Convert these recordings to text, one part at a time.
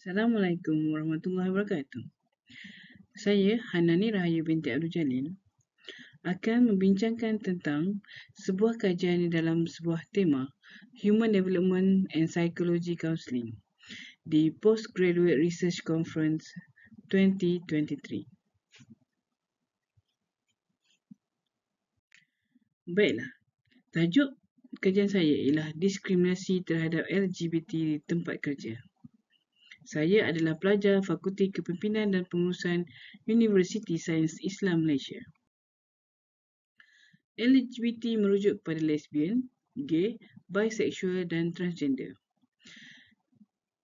Assalamualaikum warahmatullahi wabarakatuh. Saya Hanani Rahayu binti Abdul Jalil akan membincangkan tentang sebuah kajian di dalam sebuah tema Human Development and Psychology Counselling di Postgraduate Research Conference 2023. Baiklah, tajuk kajian saya ialah diskriminasi terhadap LGBT di tempat kerja. Saya adalah pelajar Fakulti Kepimpinan dan Pengurusan Universiti Sains Islam Malaysia. LGBT merujuk kepada lesbian, gay, bisexual dan transgender.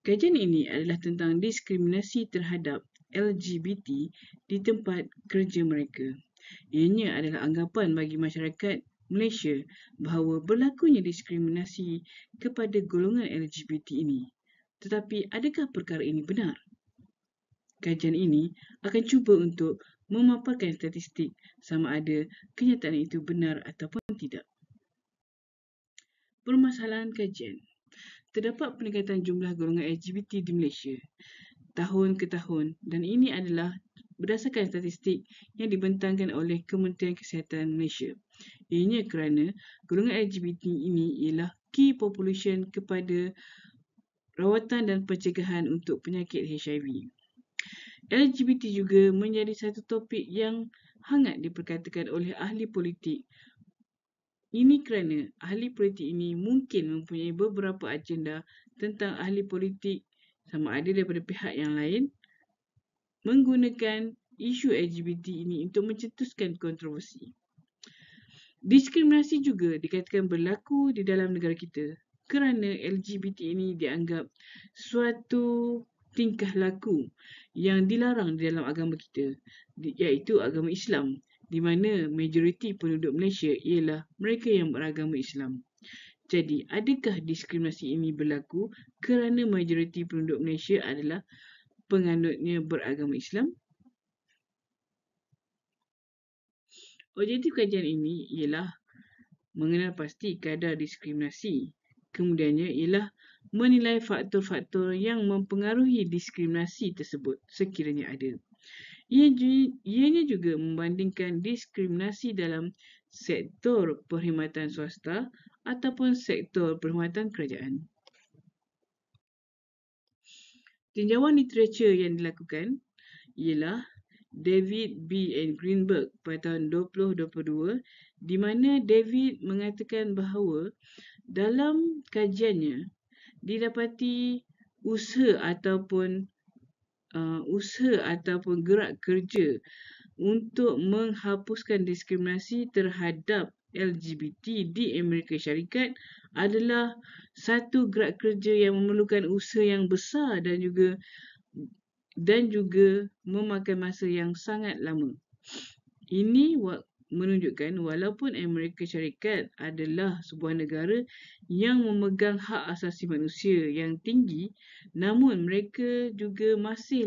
Kajian ini adalah tentang diskriminasi terhadap LGBT di tempat kerja mereka. Ianya adalah anggapan bagi masyarakat Malaysia bahawa berlakunya diskriminasi kepada golongan LGBT ini. Tetapi adakah perkara ini benar? Kajian ini akan cuba untuk memaparkan statistik sama ada kenyataan itu benar ataupun tidak. Permasalahan kajian. Terdapat peningkatan jumlah golongan LGBT di Malaysia tahun ke tahun dan ini adalah berdasarkan statistik yang dibentangkan oleh Kementerian Kesihatan Malaysia. Ianya kerana golongan LGBT ini ialah key population kepada rawatan dan pencegahan untuk penyakit HIV. LGBT juga menjadi satu topik yang hangat diperkatakan oleh ahli politik. Ini kerana ahli politik ini mungkin mempunyai beberapa agenda tentang ahli politik sama ada daripada pihak yang lain menggunakan isu LGBT ini untuk mencetuskan kontroversi. Diskriminasi juga dikatakan berlaku di dalam negara kita kerana LGBT ini dianggap suatu tingkah laku yang dilarang di dalam agama kita, iaitu agama Islam, di mana majoriti penduduk Malaysia ialah mereka yang beragama Islam. Jadi, adakah diskriminasi ini berlaku kerana majoriti penduduk Malaysia adalah penganutnya beragama Islam? Objektif kajian ini ialah mengenal pasti kadar diskriminasi. Kemudiannya ialah menilai faktor-faktor yang mempengaruhi diskriminasi tersebut sekiranya ada. Ianya juga membandingkan diskriminasi dalam sektor perkhidmatan swasta ataupun sektor perkhidmatan kerajaan. Tinjauan literatur yang dilakukan ialah David B. and Greenberg pada tahun 2022 di mana David mengatakan bahawa dalam kajiannya didapati usaha ataupun gerak kerja untuk menghapuskan diskriminasi terhadap LGBT di Amerika Syarikat adalah satu gerak kerja yang memerlukan usaha yang besar dan juga memakan masa yang sangat lama. Ini menunjukkan walaupun Amerika Syarikat adalah sebuah negara yang memegang hak asasi manusia yang tinggi, namun mereka juga masih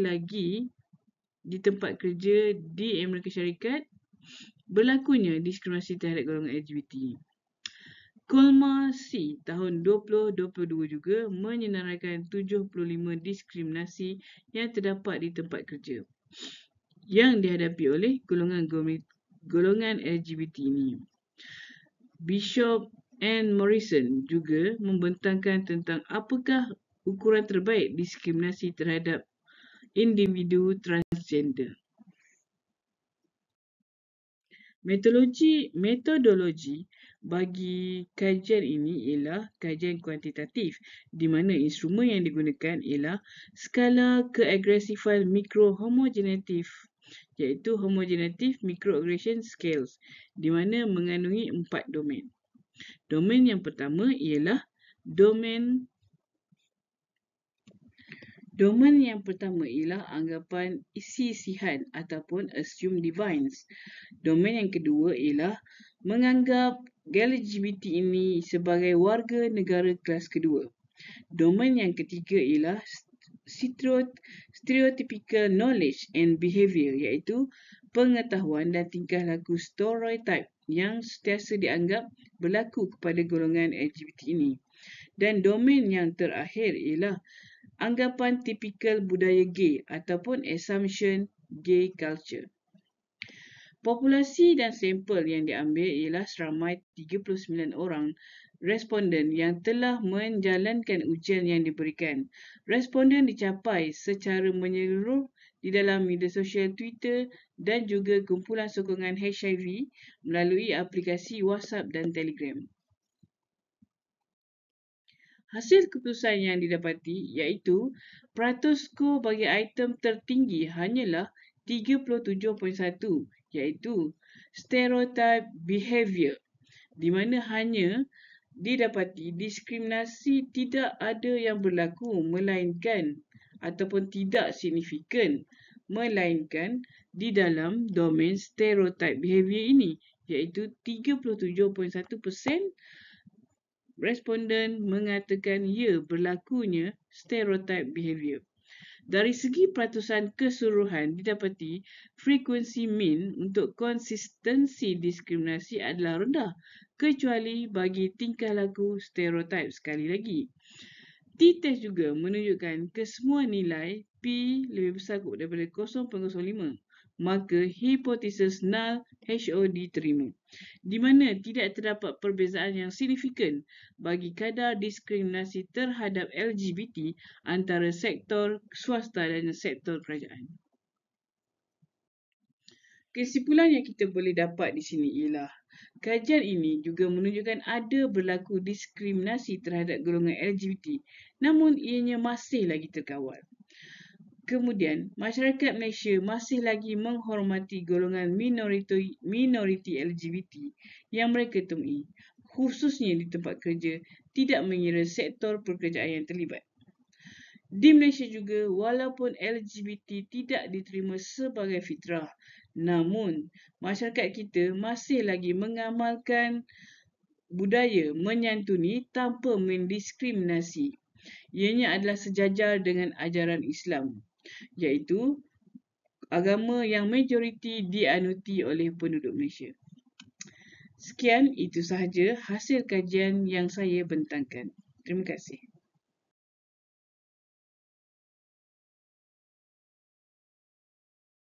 lagi di tempat kerja di Amerika Syarikat berlakunya diskriminasi terhadap golongan LGBT. Kulma C tahun 2022 juga menyenaraikan 75 diskriminasi yang terdapat di tempat kerja yang dihadapi oleh golongan LGBT ini. Bishop and Morrison juga membentangkan tentang apakah ukuran terbaik diskriminasi terhadap individu transgender. Metodologi bagi kajian ini ialah kajian kuantitatif di mana instrumen yang digunakan ialah skala keagresifan mikrohomogenatif iaitu homogenative microaggression scales di mana mengandungi 4 domain. Domain yang pertama ialah domain anggapan sisihan ataupun assumed divines. Domain yang kedua ialah menganggap LGBT ini sebagai warga negara kelas kedua. Domain yang ketiga ialah stereotypical knowledge and behavior iaitu pengetahuan dan tingkah laku stereotype yang sentiasa dianggap berlaku kepada golongan LGBT ini. Dan domain yang terakhir ialah anggapan tipikal budaya gay ataupun assumption gay culture. Populasi dan sampel yang diambil ialah seramai 39 orang responden yang telah menjalankan ujian yang diberikan. Responden dicapai secara menyeluruh di dalam media sosial Twitter dan juga kumpulan sokongan HIV melalui aplikasi WhatsApp dan Telegram. Hasil keputusan yang didapati iaitu peratus skor bagi item tertinggi hanyalah 37.1 iaitu stereotype behavior di mana hanya didapati diskriminasi tidak ada yang berlaku melainkan ataupun tidak signifikan melainkan di dalam domain stereotype behavior ini iaitu 37.1% responden mengatakan ya berlakunya stereotype behavior. Dari segi peratusan keseluruhan didapati frekuensi mean untuk konsistensi diskriminasi adalah rendah kecuali bagi tingkah laku stereotip sekali lagi. T-test juga menunjukkan kesemua nilai P lebih besar daripada 0.05 maka hipotesis null HO diterima, di mana tidak terdapat perbezaan yang signifikan bagi kadar diskriminasi terhadap LGBT antara sektor swasta dan sektor kerajaan. Kesimpulan yang kita boleh dapat di sini ialah kajian ini juga menunjukkan ada berlaku diskriminasi terhadap golongan LGBT, namun ianya masih lagi terkawal. Kemudian, masyarakat Malaysia masih lagi menghormati golongan minoriti LGBT yang mereka temui, khususnya di tempat kerja, tidak mengira sektor pekerjaan yang terlibat. Di Malaysia juga, walaupun LGBT tidak diterima sebagai fitrah, namun masyarakat kita masih lagi mengamalkan budaya menyantuni tanpa mendiskriminasi. Ianya adalah sejajar dengan ajaran Islam, iaitu agama yang majoriti dianuti oleh penduduk Malaysia. Sekian, itu sahaja hasil kajian yang saya bentangkan. Terima kasih.